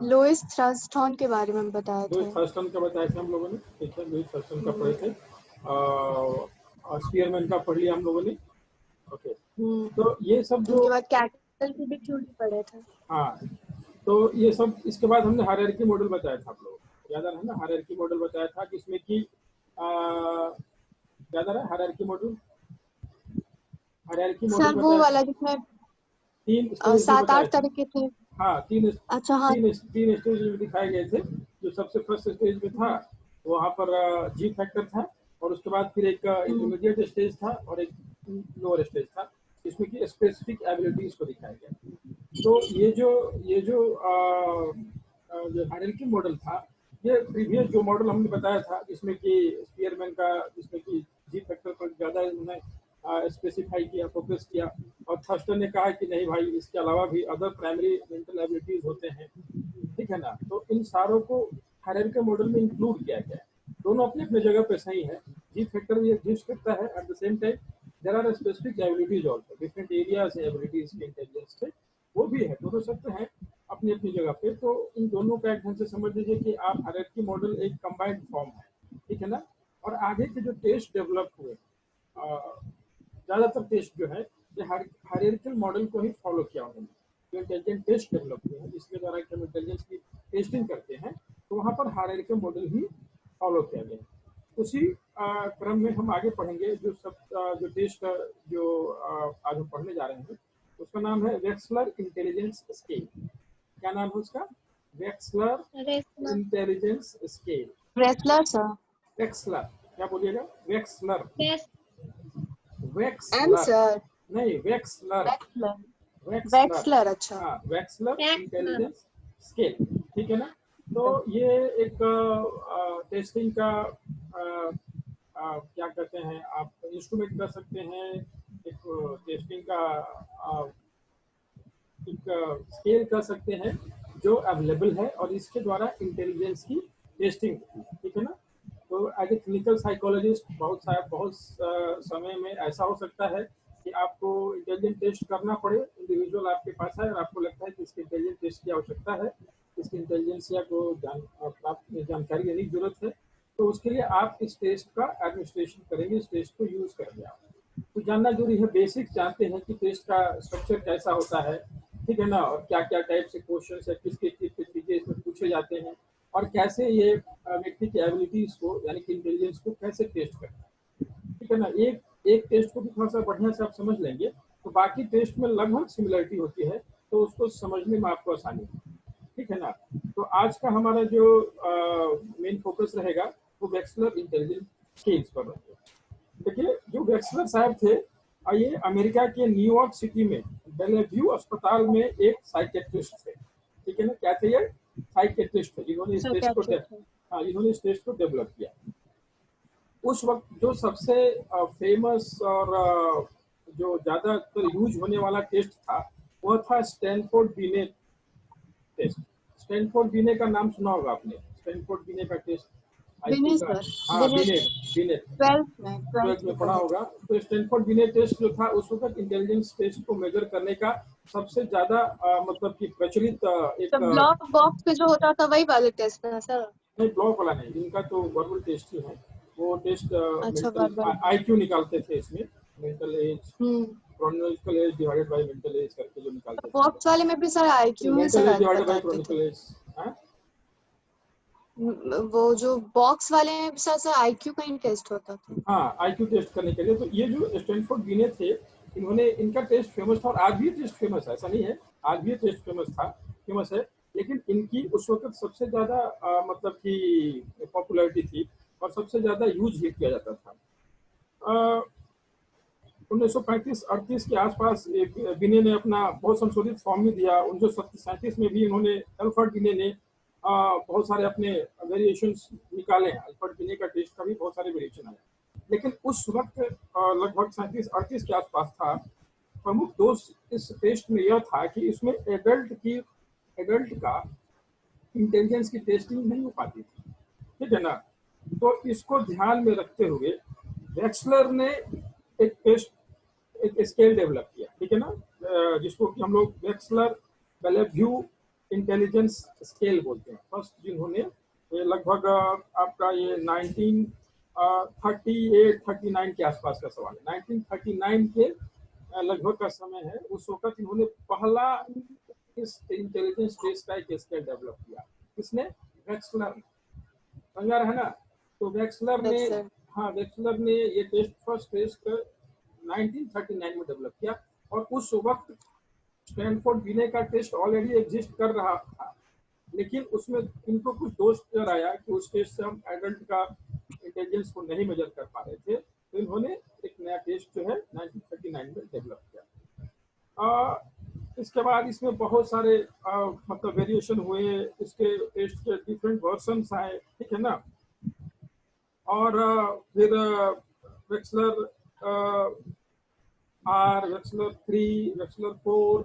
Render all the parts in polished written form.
Lewis Thurston के बारे में बताए थे। लुईस थर्स्टन का बताया था हम लोगों ने, ठीक है, लुईस थर्स्टन का पढ़े थे। स्पीयरमैन का पढ़ लिया हम लोगों ने। ओके, तो ये सब जो उनके बाद कैटल की भी थ्योरी पढ़े थे। हाँ, तो ये सब, इसके बाद हमने हायरार्की मॉडल बताया था आप लोगों को, याद आ रहा है ना? हायरार्की मॉडल बताया था जिसमें कि याद आ रहा है hierarchy model? Hierarchy model sir वो बताया, वाला जिसमें 3 स्टेज भी 7-8 बताए थे। तरह के थे। हाँ, तीन अच्छा हाँ। तीन तीन स्टेज में दिखाए गए थे। जो सबसे फर्स्ट स्टेज में था वहाँ पर जी फैक्टर था, और उसके बाद फिर एक इंटरमीडिएट स्टेज था और एक लोअर स्टेज था, जिसमें कि स्पेसिफिक एबिलिटीज को दिखाया गया। तो ये जो हायरार्की मॉडल था, ये प्रीवियस जो मॉडल हमने बताया था जिसमें कि स्पीयरमैन का, जिसमें कि जी फैक्टर पर ज़्यादा उन्होंने स्पेसिफाई किया, फोकस किया, और थर्स्टन ने कहा कि नहीं भाई, इसके अलावा भी अदर प्राइमरी मेंटल एबिलिटीज होते हैं, ठीक है ना? तो इन सारों को हायरार्की मॉडल में इंक्लूड किया गया है। दोनों अपनी अपनी जगह पे सही है। जी फैक्टर भी एग्जिस्ट करता है, at the same time there are specific abilities also, different areas है एबिलिटीज के, इंटेलिजेंस के, वो भी है, दोनों सत्य हैं अपनी अपनी जगह पे। तो इन दोनों का एक ढंग से समझ लीजिए कि आप हायरार्की मॉडल एक कंबाइंड फॉर्म है, ठीक है ना? और आगे के जो टेस्ट डेवलप हुए, ज़्यादातर टेस्ट जो है ये हायरार्किकल मॉडल को ही फॉलो किया उन्होंने। जो इंटेलिजेंट टेस्ट डेवलप हुए हैं जिसके द्वारा कि हम इंटेलिजेंस की टेस्टिंग करते हैं, तो वहाँ पर हायरार्किकल मॉडल ही फॉलो किया गया। उसी क्रम में हम आगे पढ़ेंगे जो टेस्ट जो आज हम पढ़ने जा रहे हैं, उसका नाम है वेक्सलर इंटेलिजेंस स्केल। क्या नाम है उसका? Wechsler intelligence scale. Wrestler sir. Wechsler, क्या बोलिएगा? वेक्सलर, एम वेक्सलर, सर। नहीं वेक्सलर, वेक्सलर। वेक्सलर, वेक्सलर अच्छा। हाँ, वेक्सलर इंटेलिजेंस स्केल, ठीक है ना? तो ये एक टेस्टिंग का क्या कहते हैं, आप इंस्ट्रूमेंट कर सकते हैं, एक टेस्टिंग का एक स्केल कर सकते हैं जो अवेलेबल है, और इसके द्वारा इंटेलिजेंस की टेस्टिंग होती है, ठीक है ना? तो एज ए क्लिनिकल साइकोलॉजिस्ट बहुत समय में ऐसा हो सकता है कि आपको इंटेलिजेंस टेस्ट करना पड़े। इंडिविजुअल आपके पास है और आपको लगता है कि इसके इंटेलिजेंस टेस्ट की आवश्यकता है, इसकी इंटेलिजेंसिया को जानकारी लेने की जरूरत है, तो उसके लिए आप इस टेस्ट का एडमिनिस्ट्रेशन करेंगे, इस टेस्ट को यूज करेंगे आप। तो जानना जरूरी है, बेसिक जानते हैं कि टेस्ट का स्ट्रक्चर कैसा होता है, ठीक है ना? और क्या क्या टाइप से क्वेश्चन है, किस किस चीजें इसमें पूछे जाते हैं, और कैसे ये व्यक्ति की एबिलिटीज को, यानी कि इंटेलिजेंस को कैसे टेस्ट करता है, ठीक है ना? एक एक टेस्ट को भी थोड़ा सा बढ़िया से आप समझ लेंगे तो बाकी टेस्ट में लगभग सिमिलरिटी होती है, तो उसको समझने में आपको आसानी है, ठीक है ना? तो आज का हमारा जो मेन फोकस रहेगा वो वेक्सलर इंटेलिजेंस स्केल्स पर रहेगा। देखिए, जो वेक्सलर साहब थे, ये अमेरिका के न्यूयॉर्क सिटी में बेलेव्यू अस्पताल में एक साइकेट्रिस्ट थे, ठीक है ना? क्या थे ये? साइकेट्रिस्ट थे, जिन्होंने इस टेस्ट को इन्होंने इस टेस्ट को डेवलप किया। उस वक्त जो सबसे फेमस और जो ज्यादातर यूज होने वाला टेस्ट था, वह था Stanford Binet test. Stanford Binet का नाम सुना होगा आपने, स्टैनफोर्ड बिनेट का टेस्ट, आईक्यू का। हाँ, बिनेट, बिनेट 12th में पढ़ा होगा। तो स्टैनफोर्ड बिनेट टेस्ट जो था उस वक्त इंटेलिजेंस टेस्ट को मेजर करने का सबसे ज्यादा मतलब कि प्रचलित एक ब्लॉक बॉक्स पे जो होता था वही वाले टेस्ट है सर? नहीं, ब्लॉक वाला नहीं, इनका तो वर्बल टेस्ट ही है। वो टेस्ट अच्छा, मेंटल आईक्यू निकालते थे इसमें, mental age, chronological age divided by mental age करके जो निकालते थे। बॉक्स वाले में भी सर आईक्यू ही mental sir age divided by बताते थे। Chronological age. वो जो बॉक्स वाले में सर आईक्यू का ही टेस्ट होता था। हाँ, आईक्यू टेस्ट करने के लिए। तो ये जो स्टैनफोर्ड बिनेट थे, इन्होंने, इनका टेस्ट फेमस था, और आज भी टेस्ट फेमस है, ऐसा नहीं है, आज भी टेस्ट फेमस है, लेकिन इनकी उस वक्त सबसे ज्यादा मतलब कि पॉपुलैरिटी थी और सबसे ज्यादा यूज भी किया जाता था। 1935-38 के आसपास बिने ने अपना बहुत संशोधित फॉर्म में दिया। 1937 में भी इन्होंने, अल्फ्रेड बिने ने बहुत सारे अपने वेरिएशंस निकाले हैं। अल्फ्रेड बिने का टेस्ट का भी बहुत सारे वेरिएशन आए, लेकिन उस वक्त लगभग 37-38 के आसपास था। प्रमुख दोष इस टेस्ट में यह था कि इसमें एडल्ट का इंटेलिजेंस की टेस्टिंग नहीं हो पाती थी, ठीक है ना? तो इसको ध्यान में रखते हुए वेक्सलर ने एक टेस्ट, एक स्केल डेवलप किया, ठीक है ना? जिसको कि हम लोग वेक्सलर बेलेव्यू इंटेलिजेंस स्केल बोलते हैं। फर्स्ट जिन्होंने ये लगभग आपका ये 1938-39 के आसपास का सवाल है, 1939 के लगभग का समय है। उस वक्त इन्होंने पहला इस इंटेलिजेंस टेस्ट का एक स्केल डेवलप किया। किसने? वेक्सलर। समझा रहा है ना? तो वेक्सलर ने, Yes, sir. हाँ वेक्सलर ने ये टेस्ट फर्स्ट टेस्ट 1939 में डेवलप किया। और उस वक्त स्टैनफोर्ड विने का टेस्ट ऑलरेडी एग्जिस्ट कर रहा था, लेकिन उसमें इनको कुछ दोष नजर आया कि उस टेस्ट से हम एडल्ट का इंटेलिजेंस को नहीं मेजर कर पा रहे थे। तो इन्होंने एक नया टेस्ट जो है 1939 में डेवलप किया। इसके बाद इसमें बहुत सारे मतलब वेरिएशन हुए, इसके टेस्ट के डिफरेंट वर्जन्स आए, ठीक है ना। और फिर वेक्सलर आर, वेक्सलर 3, वेक्सलर 4,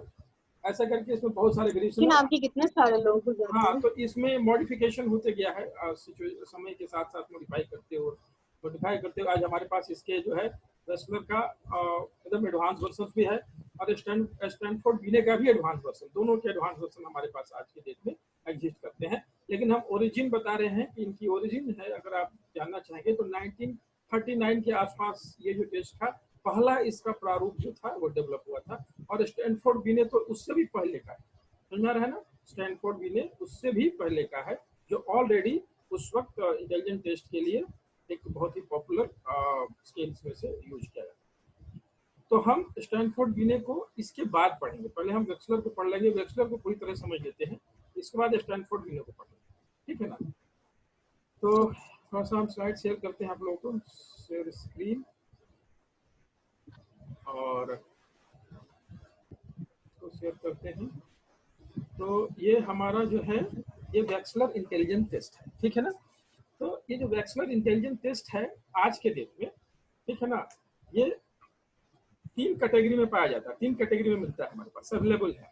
ऐसा करके इसमें बहुत सारे वेरिएशन लेकिन आपके कितने सारे लोग हो जाते हाँ, हैं। तो इसमें मॉडिफिकेशन होते गया है समय के साथ साथ मॉडिफाई करते हो आज हमारे पास इसके जो है वेक्सलर का एकदम एडवांस वर्जन भी है और स्टैनफोर्ड विने का भी एडवांस वर्जन, दोनों के एडवांस वर्जन हमारे पास आज के डेट में एग्जिस्ट करते हैं। लेकिन हम ओरिजिन बता रहे हैं कि इनकी ओरिजिन है, अगर आप जानना चाहेंगे तो 1939 के आसपास ये जो टेस्ट था, पहला इसका प्रारूप जो था वो डेवलप हुआ था। और स्टैनफोर्ड विने तो उससे भी पहले का है, समझ रहा है ना। स्टैनफोर्ड विने उससे भी पहले का है, जो ऑलरेडी उस वक्त इंटेलिजेंस टेस्ट के लिए एक बहुत ही पॉपुलर स्केल्स में से यूज किया जाता है। तो हम स्टैनफोर्ड विने को इसके बाद पढ़ेंगे। पहले हम वेक्सलर को पढ़ लेंगे, वेक्सलर को पूरी तरह समझ लेते हैं, इसके बाद स्टैनफोर्ड विने को पढ़ेंगे, ठीक है ना। तो थोड़ा सा हम स्लाइड शेयर करते हैं आप लोगों को, शेयर स्क्रीन, और इसको शेयर करते हैं। तो ये हमारा जो है ये वेक्सलर इंटेलिजेंस टेस्ट है, ठीक है ना। तो ये जो वेक्सलर इंटेलिजेंस टेस्ट है आज के डेट में, ठीक है ना, ये 3 कैटेगरी में पाया जाता है, 3 कैटेगरी में मिलता है हमारे पास, अवेलेबल है,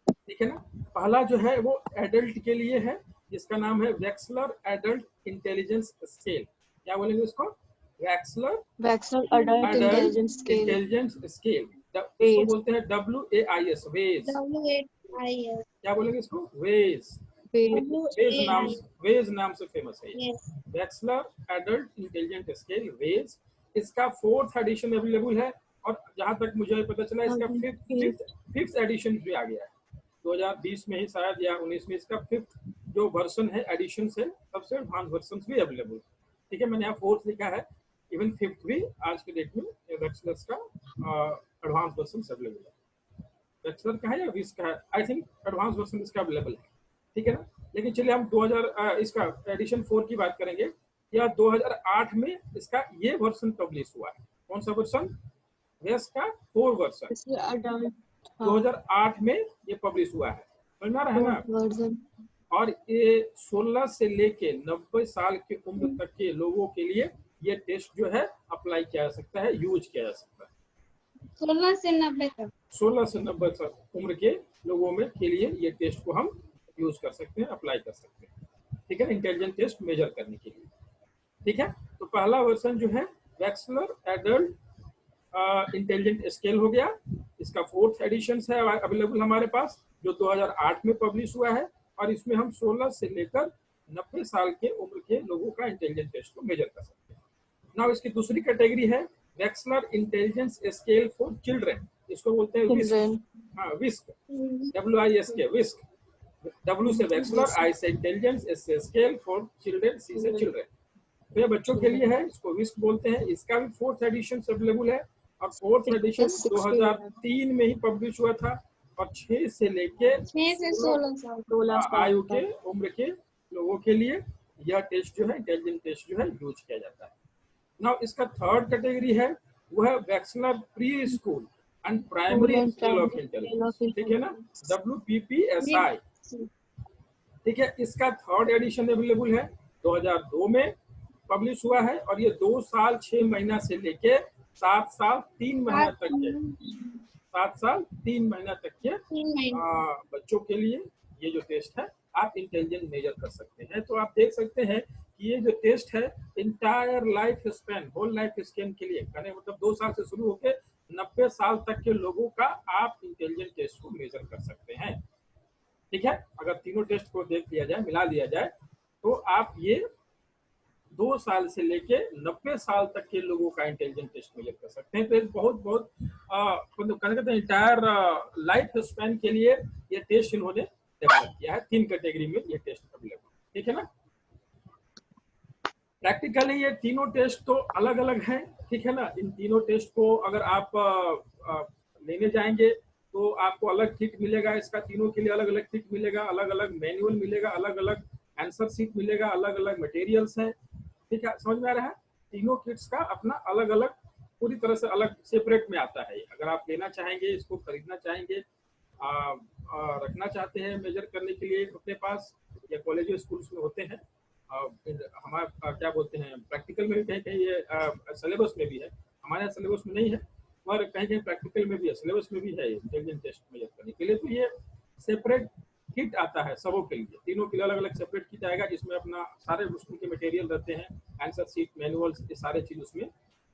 ठीक है ना। पहला जो है वो एडल्ट के लिए है, जिसका नाम है वेक्सलर एडल्ट इंटेलिजेंस स्केल। क्या बोलेंगे इसको? Wechsler adult intelligence scale, intelligence scale, इसको बोलते हैं WAIS, वेज। क्या बोलेंगे इसको? वेज। वेज नाम से फेमस है ये, वेक्सलर एडल्ट इंटेलिजेंस स्केल, वेज। इसका 4th एडिशन अवेलेबल है, और जहां तक मुझे पता चला इसका 5th एडिशन भी आ गया है 2020 में ही शायद, या 19 में। इसका 5th जो वर्जन है, एडिशन है, सबसे एडवांस वर्जन भी अवेलेबल है, ठीक है। मैंने यहाँ 4th लिखा है, इवन 5th भी आज के डेट में वेक्सलर्स का एडवांस वर्जन अवेलेबल है। वेक्सलर का है या विस का है, आई थिंक एडवांस वर्जन इसका अवेलेबल है, ठीक है ना। लेकिन चलिए हम 2000 इसका एडिशन 4 की बात करेंगे। या 2008 में इसका ये वर्जन पब्लिश हुआ है। कौन सा वर्जन? वेस का 4 वर्जन 2008 में ये पब्लिश हुआ है, समझ में आ रहा है ना। और ये 16 से लेके 90 साल की उम्र तक के लोगों के लिए ये टेस्ट जो है अप्लाई किया जा सकता है, यूज किया जा सकता है। 16 से 90 तक, 16 से 90 साल उम्र के लोगों में के लिए ये टेस्ट को हम यूज कर सकते हैं, अप्लाई कर सकते हैं, ठीक है, इंटेलिजेंस टेस्ट मेजर करने के लिए, ठीक है। तो पहला वर्जन जो है वेक्सलर एडल्ट इंटेलिजेंस स्केल हो गया, इसका 4th एडिशन है अवेलेबल हमारे पास, जो 2008 में पब्लिश हुआ है। और इसमें हम 16 से लेकर 90 साल के उम्र के लोगों का इंटेलिजेंस टेस्ट को मेजर कर सकते हैं। नाउ इसकी दूसरी कैटेगरी है वेक्सलर इंटेलिजेंस स्केल फॉर चिल्ड्रन, इसको बोलते हैं विस्क। हाँ, विस्क, WISK, विस्क। W से वेक्सलर, I से इंटेलिजेंस, S से स्केल, फॉर चिल्ड्रन, C से चिल्ड्रन। तो ये बच्चों के लिए है, इसको विस्क बोलते हैं। इसका भी 4th एडिशन अवेलेबल है, और 4th एडिशन 2003 में ही पब्लिश हुआ था। और 6 से लेके 6 से 16 आयु के उम्र के लोगों के लिए यह टेस्ट जो है, इंटेलिजेंस टेस्ट जो है, यूज किया जाता है। नाउ इसका 3rd कैटेगरी है, वो है Wechsler preschool and primary scale of intelligence, ठीक है ना, WPPSI, ठीक है। इसका 3rd एडिशन अवेलेबल है, 2002 में पब्लिश हुआ है। और ये 2 साल 6 महीना से लेके 7 साल 3 महीना तक के 7 साल 3 महीना तक के बच्चों के लिए ये जो टेस्ट है आप इंटेलिजेंस मेजर कर सकते हैं। तो आप देख सकते हैं कि ये जो टेस्ट है entire life span, whole life span के लिए, मतलब 2 साल से शुरू होकर 90 साल तक के लोगों का आप इंटेलिजेंस टेस्ट को मेजर कर सकते हैं। ठीक है। अगर तीनों टेस्ट को देख लिया जाए, मिला लिया जाए, तो आप ये 2 साल से लेके 90 साल तक के लोगों का इंटेलिजेंस टेस्ट मेजर कर सकते हैं। तो एक बहुत बहुत मतलब कहते हैं इंटायर लाइफ स्पैन के लिए ये टेस्ट इन्होंने डेवलप किया है। 3 कैटेगरी में ये टेस्ट अवेलेबल, ठीक है ना। प्रैक्टिकली ये तीनों टेस्ट तो अलग अलग हैं, ठीक है ना। इन तीनों टेस्ट को अगर आप लेने जाएंगे तो आपको अलग किट मिलेगा, इसका तीनों के लिए अलग अलग किट मिलेगा, अलग अलग मैनुअल मिलेगा, अलग अलग आंसर शीट मिलेगा, अलग अलग मटेरियल्स हैं, ठीक है। समझ में आ रहा है। तीनों किट्स का अपना अलग अलग पूरी तरह से अलग सेपरेट में आता है। अगर आप लेना चाहेंगे, इसको खरीदना चाहेंगे, रखना चाहते हैं मेजर करने के लिए अपने पास, या कॉलेज स्कूल्स में होते हैं, हमारा क्या बोलते हैं प्रैक्टिकल में भी कहीं कहीं ये सिलेबस में भी है। हमारे यहाँ सिलेबस में नहीं है, और कहीं कहीं प्रैक्टिकल में भी है, सिलेबस में भी है इंटेलिजेंस टेस्ट मेजर करने के लिए। तो ये सेपरेट किट आता है सबों के लिए, तीनों के लिए अलग अलग सेपरेट किट आएगा, जिसमें अपना सारे उसके के मटेरियल रहते हैं, आंसर शीट, मैनुअल्स, ये सारे चीज उसमें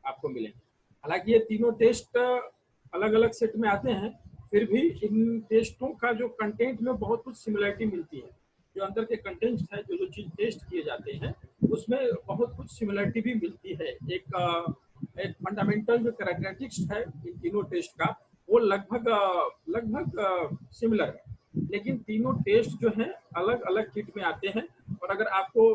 आपको मिलेंगे। हालांकि ये तीनों टेस्ट अलग अलग सेट में आते हैं, फिर भी इन टेस्टों का जो कंटेंट में बहुत कुछ सिमिलरिटी मिलती है। जो अंदर के कंटेंट है, जो चीज टेस्ट किए जाते हैं, उसमें बहुत कुछ सिमिलरिटी भी मिलती है। एक फंडामेंटल जो कैरेक्टरिस्टिक्स है इन तीनों टेस्ट का, वो लगभग सिमिलर है। लेकिन तीनों टेस्ट जो हैं अलग अलग किट में आते हैं, और अगर आपको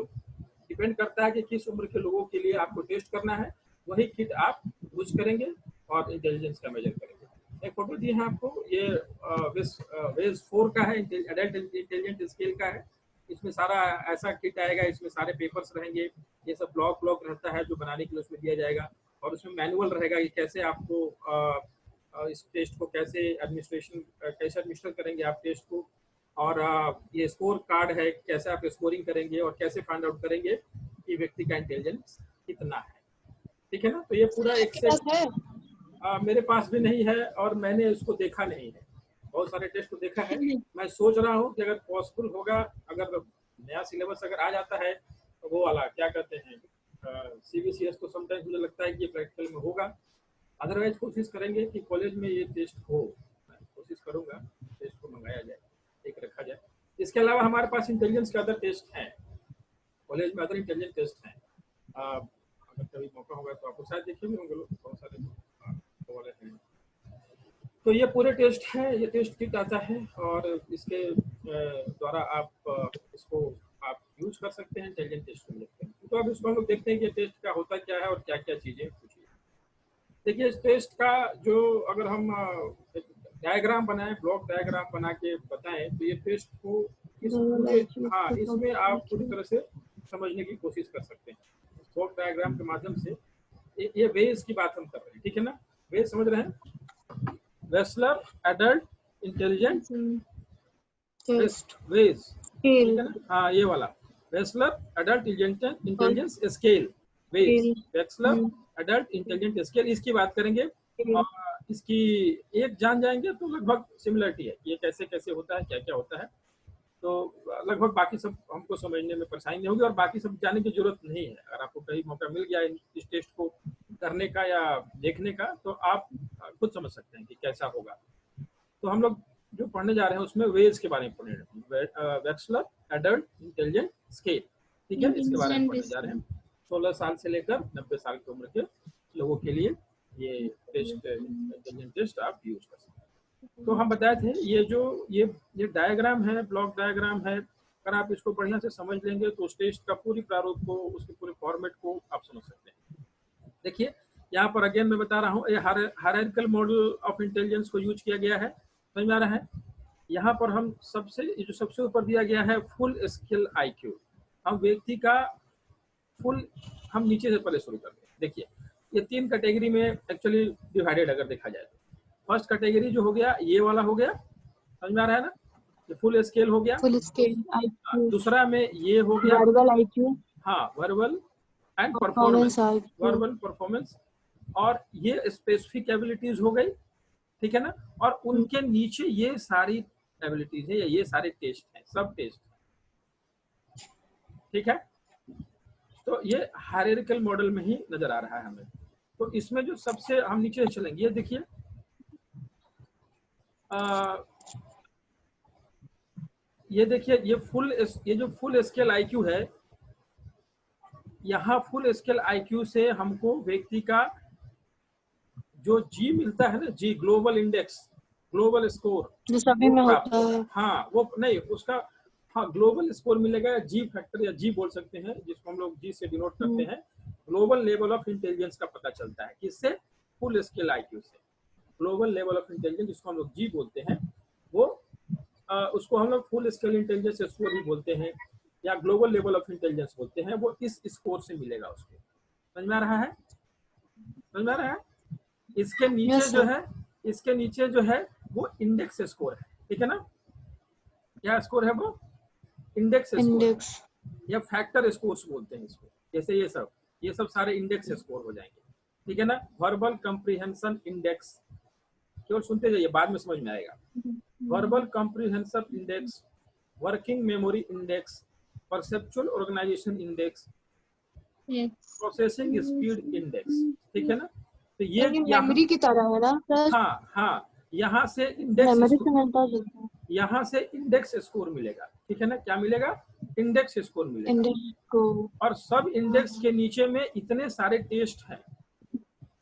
डिपेंड करता है कि किस उम्र के लोगों के लिए आपको टेस्ट करना है, वही किट आप यूज करेंगे और इंटेलिजेंस का मेजर करेंगे। एक फोटो दी है आपको, ये वेज 4 का है, एडल्ट इंटेलिजेंस स्केल का है। इसमें सारा ऐसा किट आएगा, इसमें सारे पेपर्स रहेंगे, ये सब ब्लॉक रहता है जो बनाने के लिए उसमें दिया जाएगा, और उसमें मैनुअल रहेगा कि कैसे आपको इस टेस्ट को कैसे एडमिनिस्टर करेंगे आप टेस्ट को, और ये स्कोर कार्ड है, कैसे आप स्कोरिंग करेंगे और कैसे फाइंड आउट करेंगे कि व्यक्ति का इंटेलिजेंस कितना है, ठीक है ना। तो ये पूरा एक सेट मेरे पास भी नहीं है, और मैंने उसको देखा नहीं है, बहुत सारे टेस्ट को देखा है। मैं सोच रहा हूँ कि अगर पॉसिबल होगा, अगर नया सिलेबस अगर आ जाता है, तो वो वाला क्या कहते हैं CBCS, तो समटाइम्स मुझे लगता है कि ये प्रैक्टिकल में होगा। अदरवाइज कोशिश करेंगे कि कॉलेज में ये टेस्ट हो, मैं कोशिश करूंगा टेस्ट को मंगाया जाए, एक रखा जाए। इसके अलावा हमारे पास इंटेलिजेंस के अदर टेस्ट हैं, कॉलेज में अदर इंटेलिजेंस टेस्ट हैं। अगर कभी मौका होगा तो आपको शायद देखे भी होंगे लोग, बहुत सारे वाले हैं। तो ये पूरे टेस्ट है, ये टेस्ट किट आता है, और इसके द्वारा आप इसको आप यूज कर सकते हैं इंटेलिजेंस टेस्ट में। तो अब इसको हम लोग देखते हैं कि टेस्ट का होता क्या है और क्या क्या चीजें पूछी। देखिए, इस टेस्ट का जो अगर हम डायग्राम बनाएं, ब्लॉक डायग्राम बना के बताएं, तो ये टेस्ट को इसमें आप पूरी तरह से समझने की कोशिश कर सकते हैं ब्लॉक डायग्राम के माध्यम से। ये वेज की बात हम कर रहे हैं, ठीक है ना। वेज समझ रहे हैं, वेस्लर एडल्ट इंटेलिजेंट टेस्ट वेज, ठीक है ना। हाँ, ये वाला वेस्लर एडल्ट इंटेलिजेंस स्केल वेज, वेस्लर एडल्ट इंटेलिजेंट स्केल, इसकी बात करेंगे। और इसकी एक जान जाएंगे तो लगभग सिमिलरिटी है, ये कैसे कैसे होता है, क्या क्या होता है, तो लगभग बाकी सब हमको समझने में परेशानी नहीं होगी, और बाकी सब जानने की जरूरत नहीं है। अगर आपको कहीं मौका मिल गया इस टेस्ट को करने का या देखने का, तो आप खुद समझ सकते हैं कि कैसा होगा। तो हम लोग जो पढ़ने जा रहे हैं उसमें वेज के बारे में पढ़ने रहे हैं, वेस्लर एडल्ट इंटेलिजेंट स्केल, ठीक है, इसके बारे में पढ़ने जा रहे हैं। 16 साल से लेकर 90 साल की उम्र के लोगों के लिए ये टेस्ट इंटेलिजेंस टेस्ट आप यूज कर सकते हैं। तो हम बताए थे ये डायग्राम है, ब्लॉक डायग्राम है। अगर आप इसको बढ़िया से समझ लेंगे तो उस टेस्ट का पूरी प्रारूप को, उसके पूरे फॉर्मेट को आप समझ सकते हैं। देखिए, यहाँ पर अगेन मैं बता रहा हूँ, ये हायरार्किकल मॉडल ऑफ इंटेलिजेंस को यूज किया गया है, समझ में आ रहा है। यहाँ पर हम जो सबसे ऊपर दिया गया है फुल स्किल IQ, हम व्यक्ति का फुल, हम नीचे से पहले शुरू करते हैं। देखिए, ये 3 कैटेगरी में एक्चुअली डिवाइडेड अगर देखा जाए तो फर्स्ट कैटेगरी जो हो गया, ये वाला हो गया, समझ में आ रहा है ना, ये फुल स्केल हो गया। फुल स्केल IQ, दूसरा में ये हो गया वर्बल IQ, हाँ, verbal and performance, verbal performance, और ये स्पेसिफिक एबिलिटीज हो गई, ठीक है ना। और उनके नीचे ये सारी एबिलिटीज है, ये सारे टेस्ट हैं, सब टेस्ट, ठीक है। तो ये हायरार्किकल मॉडल में ही नजर आ रहा है हमें। तो इसमें जो सबसे हम नीचे चलेंगे, ये देखिए, ये देखिए ये जो फुल स्केल आईक्यू है, यहाँ फुल स्केल आईक्यू से हमको व्यक्ति का जो जी मिलता है ना, जी ग्लोबल इंडेक्स, ग्लोबल स्कोर जो सभी वो में प्राप्त होता है। हाँ वो नहीं उसका, हाँ ग्लोबल स्कोर मिलेगा, जी फैक्टर या जी बोल सकते हैं जिसको हम लोग जी से डिनोट करते हैं। ग्लोबल लेवल ऑफ इंटेलिजेंस का पता चलता है किससे? फुल स्केल आईक्यू से। ग्लोबल लेवल ऑफ इंटेलिजेंस जिसको हम लोग जी बोलते हैं, वो उसको हम लोग फुल स्केल इंटेलिजेंस स्कोर भी बोलते हैं या ग्लोबल लेवल ऑफ इंटेलिजेंस बोलते हैं। वो इस स्कोर से मिलेगा उसको। समझ में आ रहा है? समझ में आ रहा है? इसके नीचे Yes, जो sir. है, इसके नीचे जो है वो इंडेक्स स्कोर है, ठीक है ना? क्या स्कोर है वो? Index score index. या फैक्टर स्कोर्स बोलते हैं इसको। जैसे ये सब सारे इंडेक्स स्कोर हो जाएंगे, ठीक है ना? वर्बल कंप्रीहेंशन इंडेक्स, केवल सुनते जाइए, बाद में समझ में आएगा। Verbal comprehension index, working memory index, perceptual organisation index, processing speed index, ठीक है ना? तो ये मेमोरी की तरह है ना सर? हाँ हाँ, यहाँ से इंडेक्स मेमोरी से मिलता है। यहाँ से इंडेक्स स्कोर मिलेगा, ठीक है ना? क्या मिलेगा? इंडेक्स स्कोर मिलेगा। इंडेक्स को। और सब इंडेक्स के नीचे में इतने सारे टेस्ट हैं,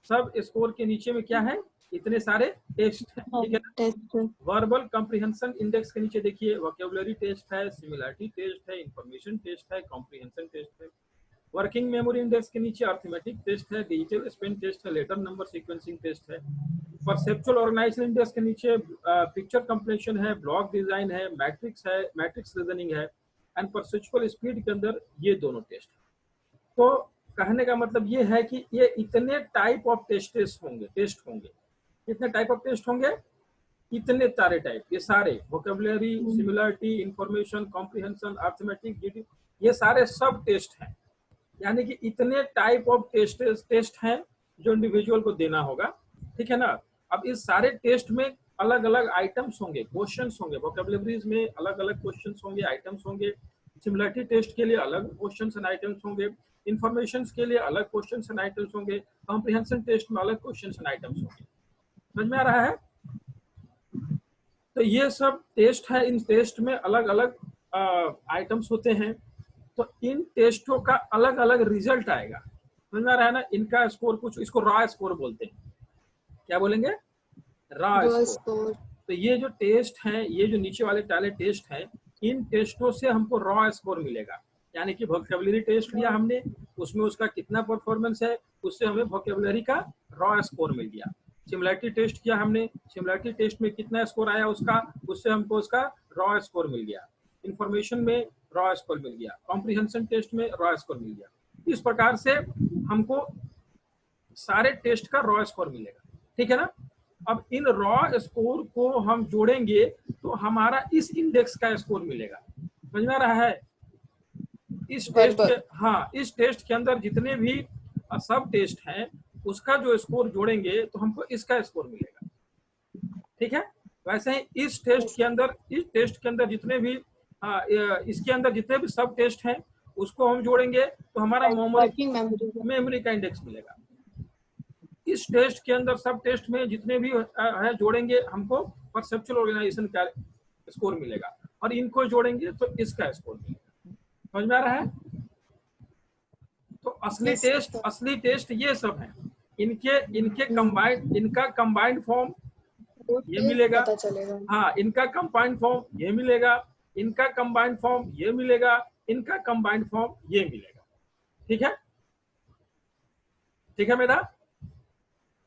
सब स्कोर के नीचे में क्या है? इतने सारे टेस्ट हैं, ठीक है ना? टेस्ट। वर्बल कॉम्प्रिहेंशन इंडेक्स के नीचे देखिए वोकैबुलरी टेस्ट है, सिमिलरिटी टेस्ट है, इंफॉर्मेशन टेस्ट है, कॉम्प्रिहेंशन टेस्ट है। वर्किंग मेमोरी इंडेक्स के नीचे अर्थमेटिक टेस्ट है, डिजिटल स्पेन टेस्ट है, लेटर नंबर सीक्वेंसिंग टेस्ट है। परसेप्चुअल ऑर्गेनाइजेशन इंडेक्स के नीचे पिक्चर कंप्लीशन है, ब्लॉक डिजाइन है, मैट्रिक्स रीजनिंग है, एंड परसेप्चुअल स्पीड के अंदर ये दोनों टेस्ट है। तो कहने का मतलब ये है कि ये इतने टाइप ऑफ टेस्ट होंगे। कितने टाइप ऑफ टेस्ट होंगे? इतने सारे टाइप, ये सारे vocabulary, similarity, information, comprehension, arithmetic, ये सारे सब टेस्ट हैं। यानी कि इतने टाइप ऑफ टेस्ट हैं जो इंडिविजुअल को देना होगा, ठीक है ना? अब इस सारे टेस्ट में अलग अलग आइटम्स होंगे, क्वेश्चंस होंगे, वोकैबुलरीज में अलग अलग क्वेश्चंस होंगे, आइटम्स होंगे। सिमिलरिटी टेस्ट के लिए अलग क्वेश्चंस एंड आइटम्स होंगे, इंफॉर्मेशन के लिए अलग क्वेश्चंस एंड आइटम्स होंगे, कॉम्प्रिहेंशन टेस्ट में अलग क्वेश्चंस एंड आइटम्स होंगे। समझ में आ रहा है? तो ये सब टेस्ट है, इन टेस्ट में अलग अलग आइटम्स होते हैं। तो इन टेस्टों का अलग अलग रिजल्ट आएगा। समझ में आ रहा है ना? इनका स्कोर कुछ, इसको रॉ स्कोर बोलते हैं। क्या बोलेंगे? Raw score. तो ये जो टेस्ट हैं, ये जो नीचे वाले टाले टेस्ट हैं, इन टेस्टों से हमको रॉ स्कोर मिलेगा। यानी कि वोकैबुलरी टेस्ट लिया हमने, उसमें उसका कितना परफॉर्मेंस है, उससे हमें वोकैबुलरी का रॉ स्कोर मिल गया। सिमिलरिटी टेस्ट किया हमने, सिमिलरिटी टेस्ट में कितना स्कोर आया उसका, उससे हमको उसका रॉ स्कोर मिल गया। इंफॉर्मेशन में रॉ स्कोर मिल गया, कॉम्प्रिहेंशन टेस्ट में रॉ स्कोर मिल गया। इस प्रकार से हमको सारे टेस्ट का रॉ स्कोर मिलेगा, ठीक है ना? अब इन रॉ स्कोर को हम जोड़ेंगे तो हमारा इस इंडेक्स का स्कोर मिलेगा। समझ में आ रहा है? इस टेस्ट के, हाँ, इस टेस्ट के अंदर जितने भी सब टेस्ट हैं उसका जो स्कोर जोड़ेंगे तो हमको इसका स्कोर मिलेगा, ठीक है? वैसे ही इस टेस्ट के अंदर जितने भी इसके अंदर जितने भी सब टेस्ट हैं उसको हम जोड़ेंगे तो हमारा मेमोरी का इंडेक्स मिलेगा। इस टेस्ट के अंदर सब टेस्ट में जितने भी है जोड़ेंगे हमको परसेप्चुअल ऑर्गेनाइजेशन का स्कोर मिलेगा, और इनको जोड़ेंगे तो इसका स्कोर मिलेगा। समझ में आ रहा है? तो असली टेस्ट ये सब है। इनके कंबाइंड, इनका कंबाइंड फॉर्म ये मिलेगा, हाँ, इनका कंबाइंड फॉर्म ये मिलेगा, इनका कंबाइंड फॉर्म ये मिलेगा, इनका कंबाइंड फॉर्म ये मिलेगा, ठीक है? ठीक है मेरा?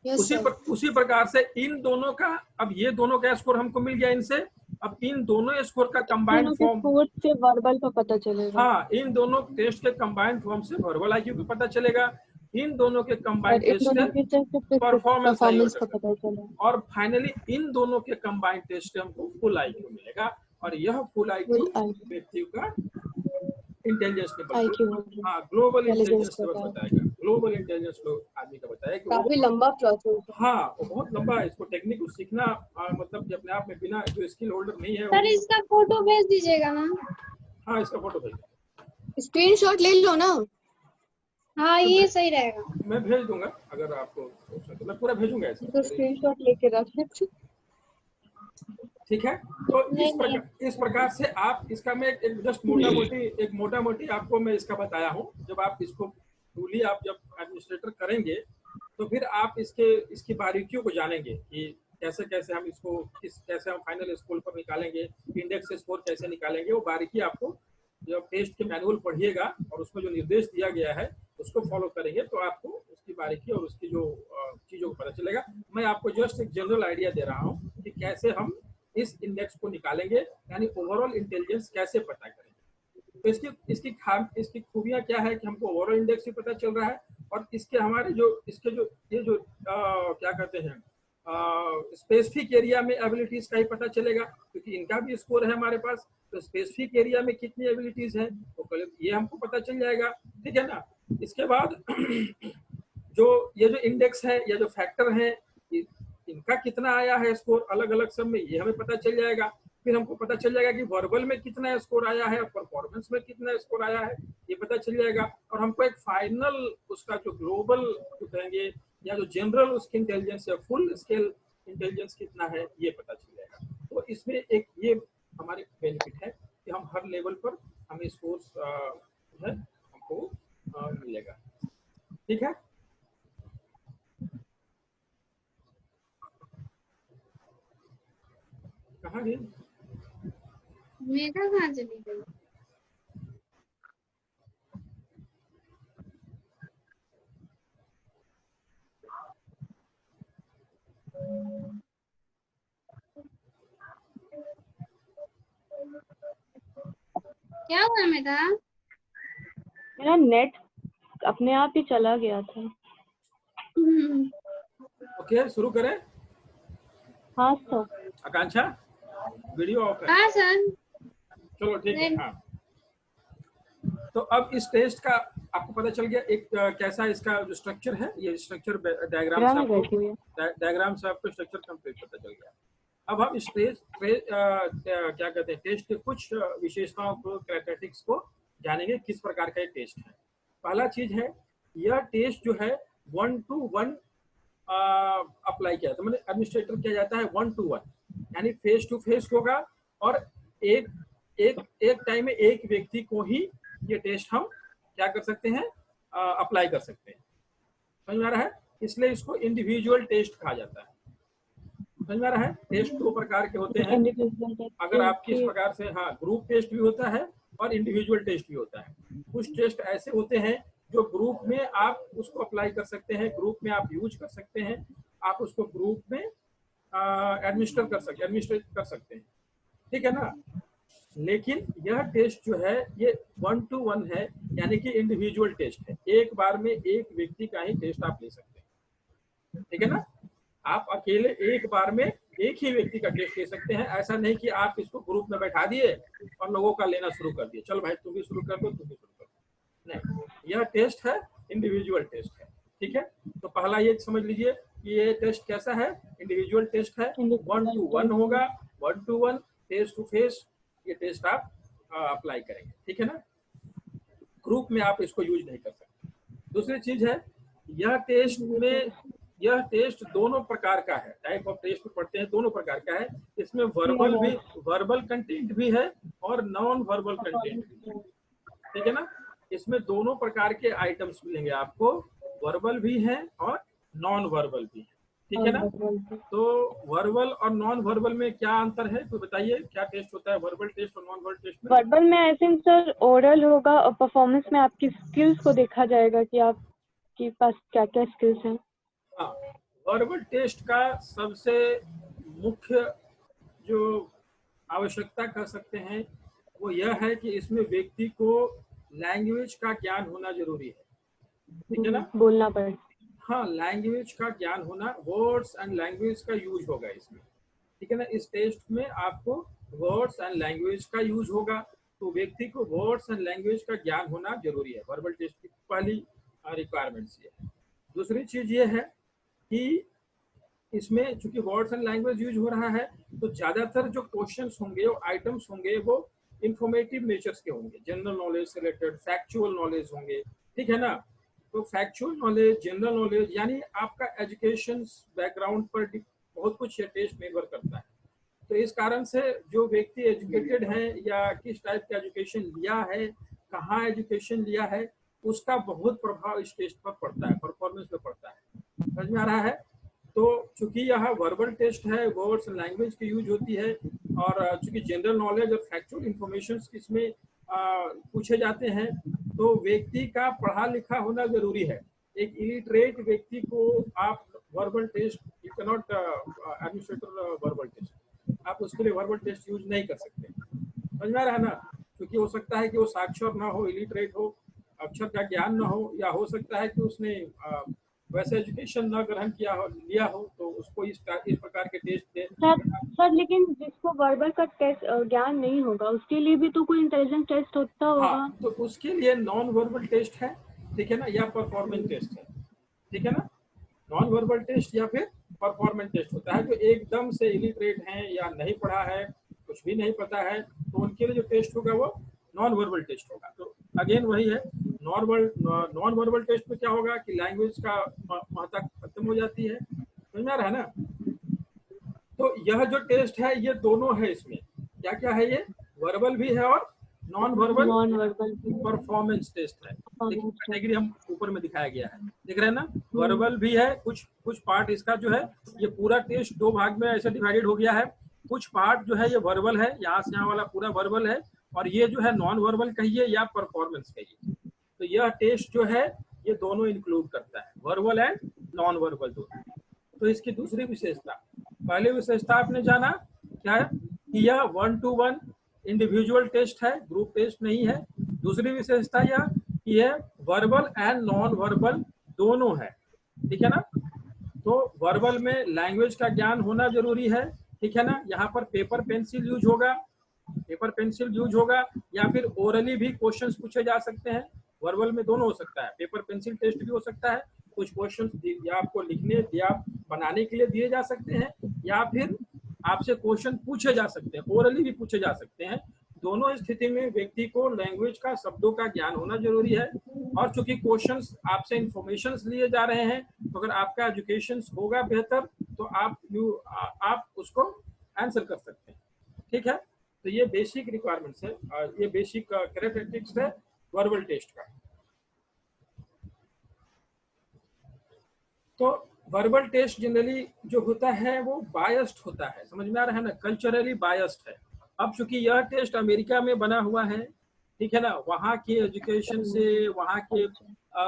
उसी प्रकार से इन दोनों का, अब ये दोनों का स्कोर हमको मिल गया इनसे, अब इन दोनों स्कोर का कंबाइंड फॉर्म से वर्बल का पता चलेगा। हाँ, इन दोनों टेस्ट के कंबाइंड फॉर्म से वर्बल आईक्यू का पता चलेगा, इन दोनों के कंबाइंड टेस्ट से परफॉर्मेंस का पता चलेगा, और फाइनली इन दोनों के कंबाइंड टेस्ट से हमको फुल आईक्यू मिलेगा। और यह फुल आईक्यू व्यक्ति का इंटेलिजेंस लेवल, हाँ, ग्लोबल इंटेलिजेंस लेवल बताएगा। ग्लोबल इंटेलिजेंस आदमी का बताएगा। काफी लंबा प्रोसेस है। हाँ, वो बहुत लंबा है। इसको टेक्निक को सीखना मतलब कि अपने आप में, बिना जो स्किल होल्डर नहीं है। सर इसका फोटो भेज दीजिएगा ना। हाँ, इसका फोटो भेज, स्क्रीनशॉट ले लो ना। हाँ, ये सही रहेगा। मैं भेज दूंगा, अगर आपको तो मैं पूरा भेजूंगा इसका। तो स्क्रीनशॉट लेके रख लेते। ठीक है। तो नहीं इस प्रकार से आप इसका मैं एक जस्ट मोटा मोटी आपको मैं इसका बताया हूँ। जब आप इसको टूली आप जब एडमिनिस्ट्रेटर करेंगे तो फिर आप इसकी बारीकियों को जानेंगे कि कैसे कैसे हम इसको कैसे हम फाइनल स्कोर पर निकालेंगे, इंडेक्स स्कोर कैसे निकालेंगे, वो बारीकी आपको जब टेस्ट के मैनुअल पढ़िएगा और उसमें जो निर्देश दिया गया है उसको फॉलो करेंगे तो आपको उसकी बारीकी और उसकी जो चीज़ों को पता चलेगा। मैं आपको जस्ट एक जनरल आइडिया दे रहा हूँ कि कैसे हम इस इंडेक्स को निकालेंगे, यानी ओवरऑल इंटेलिजेंस कैसे पता करेंगे। तो इसकी खूबियाँ क्या है कि हमको ओवरऑल इंडेक्स भी पता चल रहा है और इसके हमारे जो इसके जो ये जो क्या कहते हैं स्पेसिफिक एरिया में एबिलिटीज का ही पता चलेगा, क्योंकि इनका भी स्कोर है हमारे पास। तो स्पेसिफिक एरिया में कितनी एबिलिटीज हैं तो ये हमको पता चल जाएगा, ठीक है ना। इसके बाद जो ये जो इंडेक्स है या जो फैक्टर है इनका कितना आया है स्कोर अलग अलग सब में, ये हमें पता चल जाएगा। फिर हमको पता चल जाएगा कि वर्बल में कितना स्कोर आया है और परफॉर्मेंस में कितना स्कोर आया है, ये पता चल जाएगा। और हमको एक फाइनल उसका जो ग्लोबल जो कहेंगे या जो जनरल उसकी इंटेलिजेंस या फुल स्केल इंटेलिजेंस कितना है ये पता चल जाएगा। तो इसमें एक ये हमारे बेनिफिट है कि हम हर लेवल पर हमें स्कोर जो है हमको मिलेगा, ठीक है। कहाँ गई मेघा, कहाँ चली गई? क्या हुआ मेघा? मेरा नेट अपने आप ही चला गया था। ओके शुरू करें। हाँ सर। आकांक्षा वीडियो ऑफ है। हाँ सर। चलो ठीक है। हाँ तो अब इस टेस्ट का आपको पता चल गया एक कैसा इसका जो स्ट्रक्चर है, ये स्ट्रक्चर डायग्राम से आपको स्ट्रक्चर कंप्लीट पता चल गया। अब हम इस क्या कहते हैं टेस्ट के कुछ विशेषताओं को कैरेक्टरिस्टिक्स को जानेंगे किस प्रकार का ये टेस्ट है। पहला चीज है यह टेस्ट जो है 1-to-1 अप्लाई किया तो मतलब एडमिनिस्ट्रेटर किया जाता है 1-to-1, यानी फेस टू फेस होगा और एक टाइम में एक व्यक्ति को ही ये टेस्ट हम क्या कर सकते हैं अप्लाई कर सकते हैं। समझ में आ रहा है, इसलिए इसको इंडिविजुअल टेस्ट कहा जाता है। समझ में आ रहा है, टेस्ट दो प्रकार के होते हैं। अगर आपकी इस प्रकार से हाँ ग्रुप टेस्ट भी होता है और इंडिविजुअल टेस्ट भी होता है। कुछ टेस्ट ऐसे होते हैं जो ग्रुप में आप उसको अप्लाई कर सकते हैं, ग्रुप में आप यूज कर सकते हैं, आप उसको ग्रुप में एडमिनिस्ट्रेट कर सकते हैं, ठीक है ना। लेकिन यह टेस्ट जो है ये 1-to-1 है, यानी कि इंडिविजुअल टेस्ट है। एक बार में एक व्यक्ति का ही टेस्ट आप ले सकते हैं, ठीक है ना। आप अकेले एक बार में एक ही व्यक्ति का टेस्ट ले सकते हैं। ऐसा नहीं कि आप इसको ग्रुप में बैठा दिए और लोगों का लेना शुरू कर दिए, चल भाई तुम भी शुरू कर दो तुम भी शुरू कर दो, नहीं, यह टेस्ट है इंडिविजुअल टेस्ट है, ठीक है। तो पहला ये समझ लीजिए कि ये टेस्ट कैसा है, इंडिविजुअल टेस्ट है, 1-to-1 होगा, 1-to-1 फेस टू फेस ये टेस्ट आप अप्लाई करेंगे, ठीक है ना। ग्रुप में आप इसको यूज नहीं कर सकते। दूसरी चीज है यह टेस्ट दोनों प्रकार का है, टाइप ऑफ टेस्ट पढ़ते हैं दोनों प्रकार का है। इसमें वर्बल कंटेंट भी है और नॉन वर्बल कंटेंट भी है, ठीक है ना। इसमें दोनों प्रकार के आइटम्स मिलेंगे आपको, वर्बल भी है और नॉन वर्बल भी है, ठीक है ना। तो वर्बल और नॉन वर्बल में क्या अंतर है तो बताइए, क्या टेस्ट होता है वर्बल टेस्ट और नॉन वर्बल टेस्ट में? वर्बल में आई थिंक सर ओरल होगा और परफॉर्मेंस में आपकी स्किल्स को देखा जाएगा कि आपके पास क्या क्या स्किल्स हैं। हाँ, वर्बल टेस्ट का सबसे मुख्य जो आवश्यकता कर सकते हैं वो यह है कि इसमें व्यक्ति को लैंग्वेज का ज्ञान होना जरूरी है, ठीक है ना। बोलना पड़े, हाँ, लैंग्वेज का ज्ञान होना, वर्ड्स एंड लैंग्वेज का यूज होगा इसमें, ठीक है ना। इस टेस्ट में आपको वर्ड्स एंड लैंग्वेज का यूज होगा, तो व्यक्ति को वर्ड्स एंड लैंग्वेज का ज्ञान होना जरूरी है। वर्बल टेस्ट की पहली रिक्वायरमेंट्स ये है। दूसरी चीज ये है कि इसमें चूंकि वर्ड्स एंड लैंग्वेज यूज हो रहा है तो ज्यादातर जो क्वेश्चंस होंगे और आइटम्स होंगे वो इंफॉर्मेटिव नेचर्स के होंगे, जनरल नॉलेज से रिलेटेड फैक्चुअल नॉलेज होंगे, ठीक है ना। तो फैक्चुअल नॉलेज, जनरल नॉलेज, यानी आपका एजुकेशन बैकग्राउंड पर बहुत कुछ ये टेस्ट निर्भर करता है, तो इस कारण से जो व्यक्ति एजुकेटेड है या किस टाइप का एजुकेशन लिया है, कहाँ एजुकेशन लिया है, उसका बहुत प्रभाव इस टेस्ट पर पड़ता है, परफॉर्मेंस पे पड़ता है। समझ में आ रहा है? तो चूंकि यह वर्बल टेस्ट है, वर्ड्स एंड लैंग्वेज की यूज होती है, और चूंकि जनरल नॉलेज और फैक्चुअल इंफॉर्मेशन इसमें पूछे जाते हैं, तो व्यक्ति का पढ़ा लिखा होना जरूरी है। एक इलिटरेट व्यक्ति को आप verbal test, you cannot administrator verbal test, आप उसके लिए वर्बल टेस्ट यूज नहीं कर सकते। समझ में आ रहा है ना? क्योंकि हो सकता है कि वो साक्षर ना हो, इलिटरेट हो, अक्षर का ज्ञान ना हो, या हो सकता है कि उसने वैसे एजुकेशन ना ग्रहण किया हो, लिया हो, तो उसको इस प्रकार के टेस्ट दे। सर लेकिन जिसको वर्बल का टेस्ट ज्ञान नहीं होगा उसके लिए भी तो कोई इंटेलिजेंस टेस्ट होता होगा। हाँ, तो उसके लिए नॉन वर्बल टेस्ट है, ठीक है ना, या परफॉर्मेंस टेस्ट है, ठीक है ना। नॉन वर्बल टेस्ट या फिर परफॉर्मेंस टेस्ट होता है। जो एकदम से इलिटरेट हैं या नहीं पढ़ा है, कुछ भी नहीं पता है, तो उनके लिए जो टेस्ट होगा वो नॉन वर्बल टेस्ट होगा। तो अगेन वही है, नॉन वर्बल टेस्ट में क्या होगा कि लैंग्वेज का महत्ता खत्म हो जाती है। समझ में आ रहा है ना? तो यह जो टेस्ट है ये दोनों है, इसमें क्या क्या है, ये वर्बल भी है और नॉन वर्बल परफॉर्मेंस टेस्ट है। कैटेगरी हम ऊपर में दिखाया गया है, देख रहे हैं ना। वर्बल भी है, कुछ पार्ट इसका जो है, ये पूरा टेस्ट दो भाग में ऐसे डिवाइडेड हो गया है। कुछ पार्ट जो है ये वर्बल है, यहाँ से यहाँ वाला पूरा वर्बल है, और ये जो है नॉन वर्बल कहिए या परफॉर्मेंस कहिए। तो यह टेस्ट जो है ये दोनों इंक्लूड करता है, वर्बल एंड नॉन वर्बल दोनों। तो इसकी दूसरी विशेषता, पहली विशेषता आपने जाना क्या है कि यह 1-to-1 इंडिविजुअल टेस्ट है, ग्रुप टेस्ट नहीं है। दूसरी विशेषता यह कि यह वर्बल एंड नॉन वर्बल दोनों है, ठीक है ना। तो वर्बल में लैंग्वेज का ज्ञान होना जरूरी है, ठीक है ना। यहाँ पर पेपर पेंसिल यूज होगा, या फिर ओरली भी क्वेश्चंस पूछे जा सकते हैं। वर्बल में दोनों हो सकता है, पेपर पेंसिल टेस्ट भी हो सकता है, कुछ क्वेश्चंस या आपको लिखने या बनाने के लिए दिए जा सकते हैं, या फिर आपसे क्वेश्चन पूछे जा सकते हैं, ओरली भी पूछे जा सकते हैं। दोनों स्थिति में व्यक्ति को लैंग्वेज का, शब्दों का ज्ञान होना जरूरी है। और चूंकि क्वेश्चंस आपसे इंफॉर्मेशन लिए जा रहे हैं, तो अगर आपका एजुकेशन होगा बेहतर तो आप उसको आंसर कर सकते हैं, ठीक है। तो ये बेसिक रिक्वायरमेंट्स है, ये बेसिक कैरेक्टरिस्टिक्स है वर्बल टेस्ट का। तो वर्बल टेस्ट जनरली जो होता है वो बायस्ड होता है, समझ में आ रहा है ना, कल्चरली बायस्ड है। अब चूंकि यह टेस्ट अमेरिका में बना हुआ है, ठीक है ना, वहाँ की एजुकेशन से, वहाँ के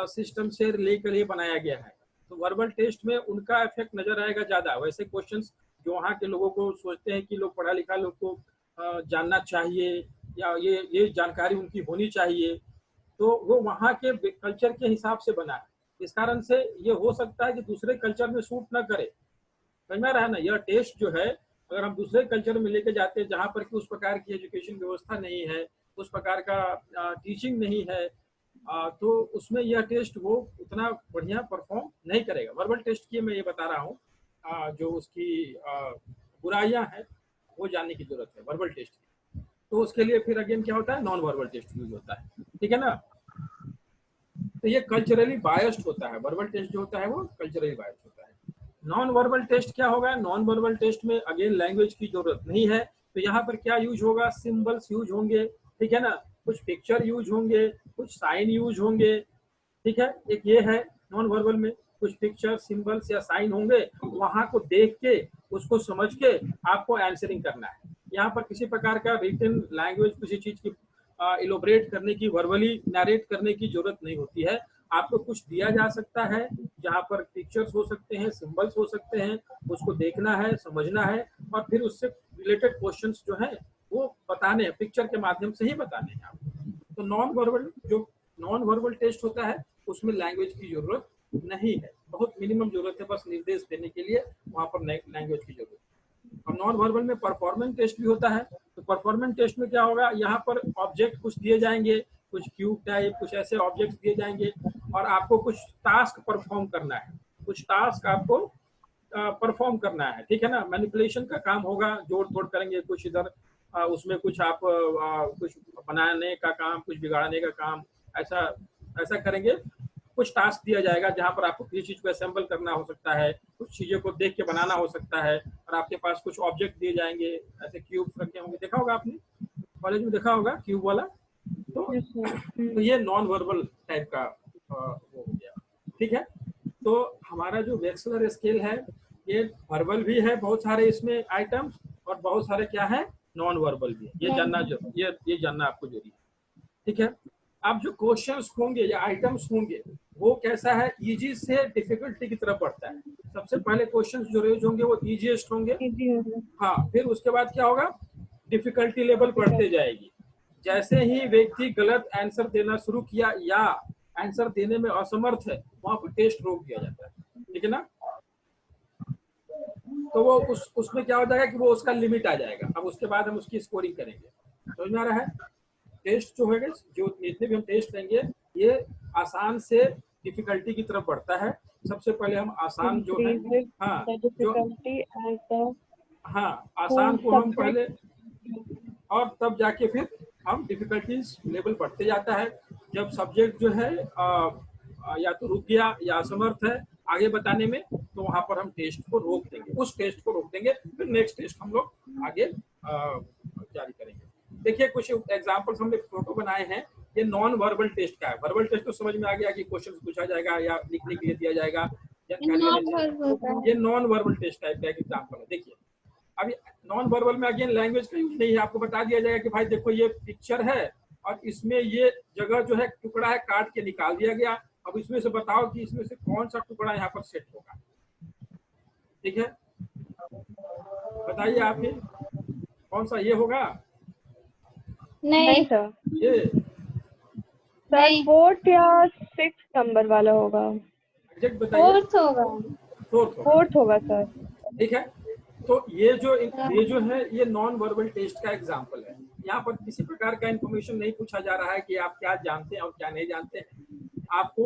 सिस्टम से लेकर ये बनाया गया है, तो वर्बल टेस्ट में उनका इफेक्ट नजर आएगा ज्यादा। वैसे क्वेश्चंस जो वहाँ के लोगों को सोचते हैं कि लोग पढ़ा लिखा लोग को जानना चाहिए, या ये जानकारी उनकी होनी चाहिए, तो वो वहाँ के कल्चर के हिसाब से बना है। इस कारण से ये हो सकता है कि दूसरे कल्चर में सूट ना करे, समझ में आ रहा है ना। यह टेस्ट जो है अगर हम दूसरे कल्चर में लेके जाते हैं जहाँ पर कि उस प्रकार की एजुकेशन व्यवस्था नहीं है, उस प्रकार का टीचिंग नहीं है, तो उसमें यह टेस्ट वो उतना बढ़िया परफॉर्म नहीं करेगा। वर्बल टेस्ट की मैं ये बता रहा हूँ, जो उसकी बुराइयां हैं वो जानने की जरूरत है वर्बल टेस्ट की। तो उसके लिए फिर अगेन क्या होता है, नॉन वर्बल टेस्ट यूज होता है, ठीक है ना। तो ये कल्चरली बायस्ड होता है, वर्बल टेस्ट जो होता है वो कल्चरली बायस्ड होता है। नॉन वर्बल टेस्ट क्या होगा, नॉन वर्बल टेस्ट में अगेन लैंग्वेज की जरूरत नहीं है। तो यहाँ पर क्या यूज होगा, सिंबल्स यूज होंगे, ठीक है ना, कुछ पिक्चर यूज होंगे, कुछ साइन यूज होंगे, ठीक है। एक ये है नॉन वर्बल में, कुछ पिक्चर, सिंबल्स या साइन होंगे, वहां को देख के उसको समझ के आपको आंसरिंग करना है। यहाँ पर किसी प्रकार का रिटन लैंग्वेज, किसी चीज की इलोबरेट करने की, वर्बली नरेट करने की जरूरत नहीं होती है। आपको कुछ दिया जा सकता है जहाँ पर पिक्चर्स हो सकते हैं, सिंबल्स हो सकते हैं, उसको देखना है, समझना है, और फिर उससे रिलेटेड क्वेश्चंस जो है वो बताने हैं, पिक्चर के माध्यम से ही बताने हैं आपको। तो नॉन वर्बल टेस्ट होता है उसमें लैंग्वेज की जरूरत नहीं है, बहुत मिनिमम जरूरत है, बस निर्देश देने के लिए वहाँ पर लैंग्वेज की जरूरत है। और नॉन वर्बल में परफॉर्मेंस टेस्ट भी होता है। तो परफॉर्मेंस टेस्ट में क्या होगा, यहाँ पर ऑब्जेक्ट कुछ दिए जाएंगे, कुछ क्यूब टाइप, कुछ ऐसे ऑब्जेक्ट दिए जाएंगे, और आपको कुछ टास्क परफॉर्म करना है, कुछ टास्क आपको परफॉर्म करना है, ठीक है ना। मैनिपुलेशन का काम होगा, जोड़ तोड़ करेंगे कुछ इधर, उसमें कुछ आप कुछ बनाने का काम, कुछ बिगाड़ने का काम, ऐसा करेंगे। कुछ टास्क दिया जाएगा जहाँ पर आपको किसी चीज को असेंबल करना हो सकता है, कुछ चीजों को देख के बनाना हो सकता है, और आपके पास कुछ ऑब्जेक्ट दिए जाएंगे, ऐसे क्यूब रखे होंगे, देखा होगा आपने कॉलेज में, देखा होगा क्यूब वाला। तो ये नॉन वर्बल टाइप का वो हो गया, ठीक है। तो हमारा जो वेक्सलर स्केल है ये वर्बल भी है, बहुत सारे इसमें आइटम्स, और बहुत सारे क्या है नॉन वर्बल भी है। ये जानना जो ये जानना आपको जरूरी है, ठीक है। अब जो क्वेश्चंस होंगे या आइटम्स होंगे वो कैसा है, इजी से डिफिकल्टी की तरफ बढ़ता है। सबसे पहले क्वेश्चंस जो रेज होंगे वो इजीएस्ट होंगे, हाँ, फिर उसके बाद क्या होगा, डिफिकल्टी लेवल बढ़ते जाएगी। जैसे ही व्यक्ति गलत आंसर देना शुरू किया या आंसर देने में असमर्थ है, वहां पर टेस्ट रोक दिया जाता है, ठीक है ना। तो वो उसमें क्या हो जाएगा कि वो उसका लिमिट आ जाएगा, अब उसके बाद हम उसकी स्कोरिंग करेंगे। समझ में आ रहा है। टेस्ट जो है, जो जितने भी हम टेस्ट लेंगे ये आसान से डिफिकल्टी की तरफ बढ़ता है। सबसे पहले हम आसान जो है, हाँ जो आसान को हम पहले, और तब जाके फिर हम डिफिकल्टीज लेवल बढ़ते जाता है। जब सब्जेक्ट जो है या तो रुक गया या असमर्थ है आगे बताने में, तो वहां पर हम टेस्ट को रोक देंगे, उस टेस्ट को रोक देंगे, फिर नेक्स्ट टेस्ट हम लोग आगे जारी करेंगे। देखिए कुछ एग्जांपल्स हमने फोटो बनाए हैं, ये नॉन वर्बल टेस्ट का है। वर्बल टेस्ट तो समझ में आ गया कि क्वेश्चन पूछा जाएगा या लिखने के लिए दिया जाएगा या ये नॉन वर्बल टेस्ट टाइप का एक एग्जांपल है। देखिए अभी नॉन वर्बल में अगेन लैंग्वेज का यूज नहीं है, आपको बता दिया जाएगा कि भाई देखो ये पिक्चर है और इसमें ये जगह जो है टुकड़ा है काट के निकाल दिया गया, अब इसमें से बताओ कि इसमें से कौन सा टुकड़ा यहाँ पर सेट होगा, ठीक है। बताइए आप ही कौन सा ये होगा। नहीं सर, ये सर 4th या 6th नंबर वाला होगा। एग्जैक्ट बताइए। 4th होगा। 4th होगा सर, ठीक है। तो ये जो है ये नॉन वर्बल टेस्ट का एग्जांपल है। यहाँ पर किसी प्रकार का इंफॉर्मेशन नहीं पूछा जा रहा है कि आप क्या जानते हैं और क्या नहीं जानते हैं। आपको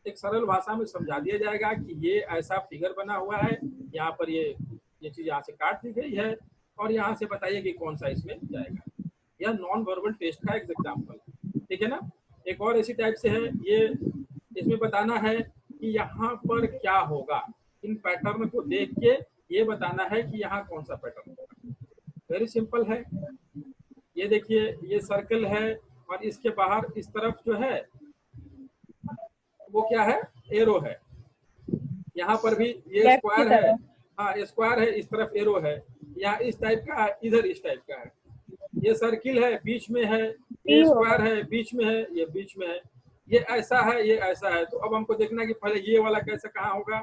एक सरल भाषा में समझा दिया जाएगा कि ये ऐसा फिगर बना हुआ है, यहाँ पर ये चीज यहाँ से काट दी गई है और यहाँ से बताइए कि कौन सा इसमें जाएगा। यह नॉन वर्बल टेस्ट का एक एग्जाम्पल है, ठीक है ना। एक और इसी टाइप से है, ये इसमें बताना है कि यहाँ पर क्या होगा, इन पैटर्न को देख के ये बताना है कि यहाँ कौन सा पैटर्न होगा। वेरी सिंपल है। ये देखिए ये सर्कल है और इसके बाहर इस तरफ जो है वो क्या है, एरो है। यहाँ पर भी ये स्क्वायर है, हाँ स्क्वायर है, इस तरफ एरो है, यहाँ इस टाइप का है, इधर इस टाइप का है। ये सर्किल है बीच में है, ये स्क्वायर है बीच में है, ये बीच में है, ये ऐसा है, ये ऐसा है। तो अब हमको देखना है कि पहले ये वाला कैसे कहाँ होगा,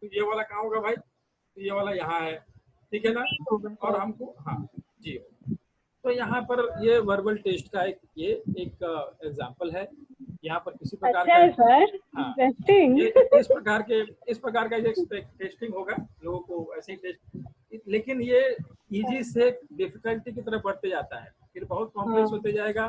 तो ये वाला कहाँ होगा भाई, तो ये वाला यहाँ है, ठीक है ना। और हमको हाँ जी, तो यहाँ पर ये वर्बल टेस्ट का एक एग्जांपल है। यहाँ पर किसी प्रकार का हाँ इस प्रकार का टेस्टिंग होगा, लोगों को ऐसे ही टेस्ट, लेकिन ये इजी से डिफिकल्टी की तरफ बढ़ते जाता है, फिर बहुत कॉम्प्लेक्स होते जाएगा।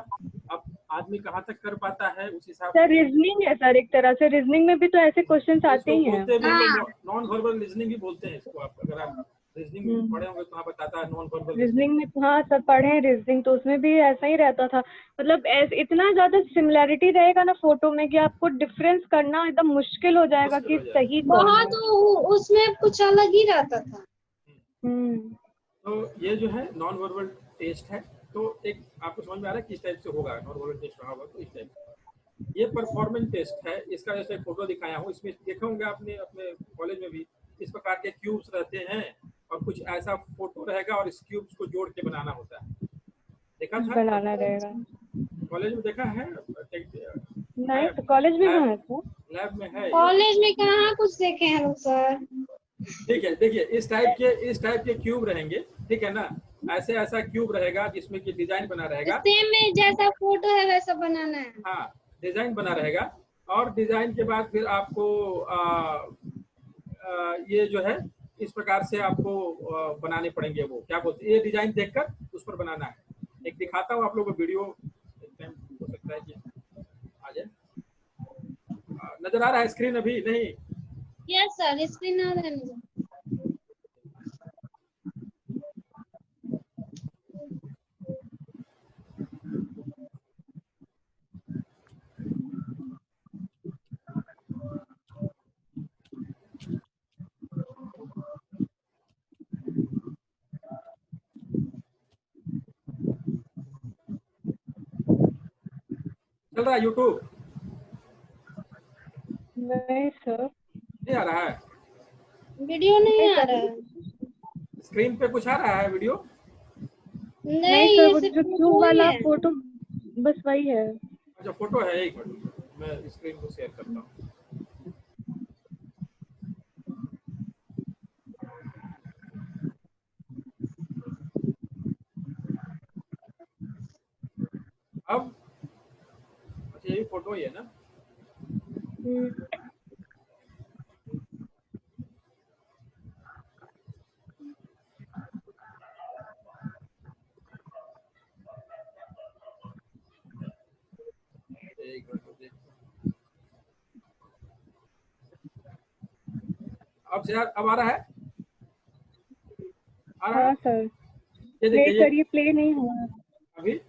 अब आदमी कहाँ तक कर पाता है उस हिसाब से। रीजनिंग है सर, एक तरह से रीजनिंग में भी तो ऐसे क्वेश्चंस आते ही हैं। नॉन वर्बल रीजनिंग भी बोलते हैं इसको। आप अगर आप रीजनिंग पढ़े होंगे तो बताता है नॉन वर्बल रीजनिंग में। हाँ सर पढ़े हैं रीजनिंग, तो उसमें भी ऐसा ही रहता था। मतलब इतना ज्यादा सिमिलैरिटी रहेगा ना फोटो में कि आपको डिफरेंस करना एकदम मुश्किल हो जाएगा कि सही वहाँ तो उसमें कुछ अलग ही रहता था। तो ये जो है नॉन वर्बल टेस्ट है। तो एक आपको समझ में आ रहा है किस टाइप से होगा नॉन वर्बल टेस्ट रहा होगा, तो इस टाइप। ये परफॉर्मेंस टेस्ट है, इसका जैसे फोटो दिखाया हूँ, इसमें देखे होंगे आपने अपने कॉलेज में भी, इस प्रकार के क्यूब्स रहते हैं और कुछ ऐसा फोटो रहेगा और इस क्यूब्स को जोड़ के बनाना होता है। देखा था बनाना रहेगा कॉलेज में, देखा है नहीं तो कॉलेज में है सर, लैब में है। कॉलेज में कहाँ कुछ देखे हैं सर। ठीक है, देखिए इस टाइप के क्यूब रहेंगे, ठीक है ना। ऐसा क्यूब रहेगा जिसमें कि डिजाइन बना रहेगा, सेम में जैसा फोटो है वैसा बनाना है। हाँ डिजाइन बना रहेगा, और डिजाइन के बाद फिर आपको ये जो है इस प्रकार से आपको बनाने पड़ेंगे, वो क्या बोलते हैं, ये डिजाइन देखकर उस पर बनाना है। एक दिखाता हूँ आप लोगों को वीडियो, हो सकता है कि आ जाए। नजर आ रहा है स्क्रीन अभी नहीं? यस सर स्क्रीन आ रहा है मुझे। चल रहा है यूट्यूब? नहीं सर, नहीं आ रहा है? वीडियो नहीं नहीं आ सर, रहा है। स्क्रीन पे कुछ आ रहा है वीडियो? नहीं नहीं, सर, ये वो सिर्फ जो फोटो क्यूब ही वाला है। फोटो बस वही है। अच्छा फोटो है, एक मिनट मैं स्क्रीन को शेयर करता हूँ। अब अच्छा यही फोटो ही है ना? एक मिनट देख, अब से अब आ रहा है? आ रहा है? हाँ सर, ये प्ले देखिए, ये करिए, प्ले नहीं हुआ। अभी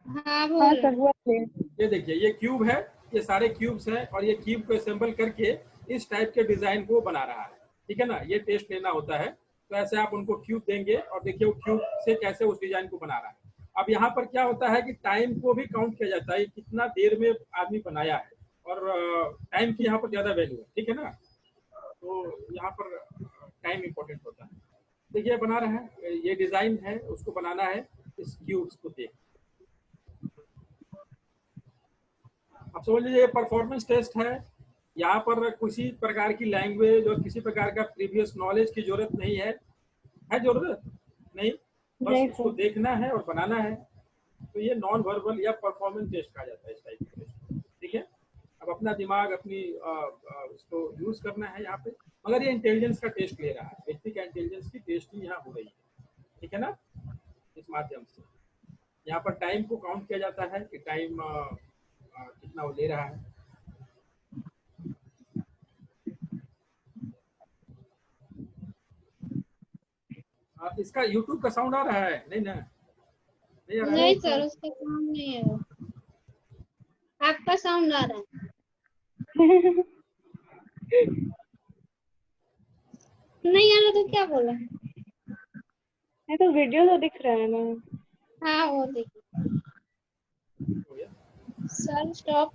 हाँ हाँ बोल सर, हुआ प्ले। ये देखिए, ये क्यूब है, ये सारे क्यूब्स हैं और ये क्यूब को असेंबल करके इस टाइप के डिजाइन को बना रहा है। ठीक है ना? ये टेस्ट लेना होता है। तो ऐसे आप उनको क्यूब देंगे और देखिए वो क्यूब से कैसे उस डिजाइन को बना रहा है। अब यहाँ पर क्या होता है कि टाइम को भी काउंट किया जाता है, कितना देर में आदमी बनाया है, और टाइम की यहाँ पर ज्यादा वैल्यू है। ठीक है ना? तो यहाँ पर टाइम इंपॉर्टेंट होता है। देखिए बना रहा है, ये डिजाइन है, उसको बनाना है इस क्यूब्स को देख। अब समझ लीजिए परफॉर्मेंस टेस्ट है। यहाँ पर किसी प्रकार की लैंग्वेज और किसी प्रकार का प्रीवियस नॉलेज की जरूरत नहीं है। है जरूरत नहीं, बस नहीं उसको सर। देखना है और बनाना है। तो ये नॉन वर्बल या परफॉर्मेंस टेस्ट कहा जाता है इस टाइप के टेस्ट। ठीक है? अब अपना दिमाग अपनी उसको यूज करना है यहाँ पे। मगर ये इंटेलिजेंस का टेस्ट ले रहा है, व्यक्ति का इंटेलिजेंस की टेस्टिंग यहाँ हो रही है। ठीक है ना? इस माध्यम से यहाँ पर टाइम को काउंट किया जाता है कि टाइम कितना वो ले रहा है। इसका यूट्यूब का साउंड आ रहा है? नहीं ना? नहीं आ रहा है? नहीं सर, उसका काम नहीं है वो। आपका साउंड आ रहा है। नहीं आ रहा तो क्या बोला? नहीं तो वीडियो तो दिख रहा है ना। हाँ वो देखिए हो गया? Sir, stop